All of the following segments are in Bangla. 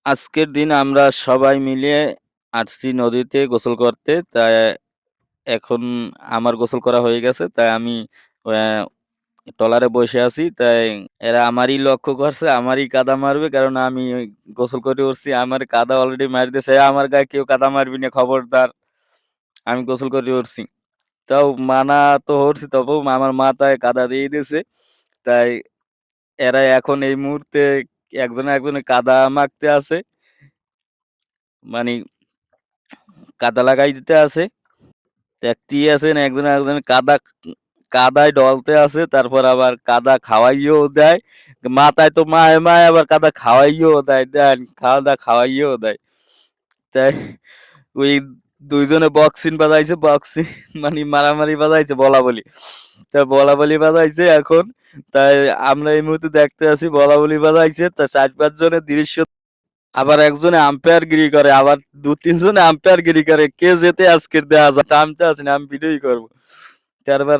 আজকের দিন আমরা সবাই মিলে আসছি নদীতে গোসল করতে। তাই এখন আমার গোসল করা হয়ে গেছে। তাই আমি অ্যা ট্রলারে বসে আছি। তাই এরা আমারই লক্ষ্য করছে, আমারই কাদা মারবে। কারণ আমি ওই গোসল করে উঠছি। আমার কাদা অলরেডি মাইর দিছে। আমার গায়ে কেউ কাদা মারবি না খবরদার। আমি গোসল করে উঠছি। তাও মানা তো করছি তবুও আমার মাথায় কাদা দিয়ে দিছে। তাই এরা এখন এই মুহূর্তে একজনে একজনে কাদা মাখতে আছে। মানি কাদা লাগাই দিতে আছে। দেখতেই আছেন একজনে আরেকজনের কাদায় ডলতে আছে। তারপর আবার কাদা খাওয়াইয়েও দেয়। মাথায় তো মায়, মায় আবার কাদা খাওয়াইয়েও দেয়। দেন কাদা খাওয়াইয়েও দেয়। তাই ওই ২ জনে বক্সিং বাজাইছে, বক্সিং মানে মারামারি বাজাইছে বলাবলি। তা বলাবলি বাজাইছে এখন। তাই আমরা এই মুহূর্তে দেখতে আছি বলাবলি বাজাইছে। তা ৪-৫ জনের দৃশ্য আবার একজনে আম্পায়ারগিরি করে, আবার ২-৩ জনে আম্পায়ারগিরি করে। কে জেতে আজকের দেখা যাক। আমি তো আছি না, আমি ভিডিওই করব। তারপর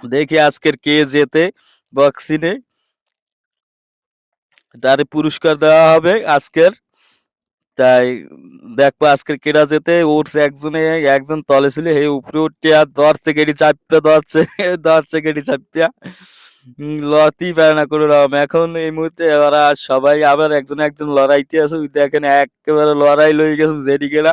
দেখি আজকের কে জেতে বক্সিংয়ে। তারে পুরস্কার দেওয়া হবে আজকের। তাই দেখবো আজকের কেডা জেতে। উঠছে একজনে, একজন তলে ছিল হে উপরে উঠিয়া ধরছে গেড়ি চাপটা ধরছে, ধরছে গেড়ি চাপিয়া। লড়তেই পারে না কোনো রকম। এখন এই মুহূর্তে ওরা সবাই আবার একজন একজন লড়াইতে আছে। ওই দেখেন একেবারে লড়াই লই গেছে যেদিকে না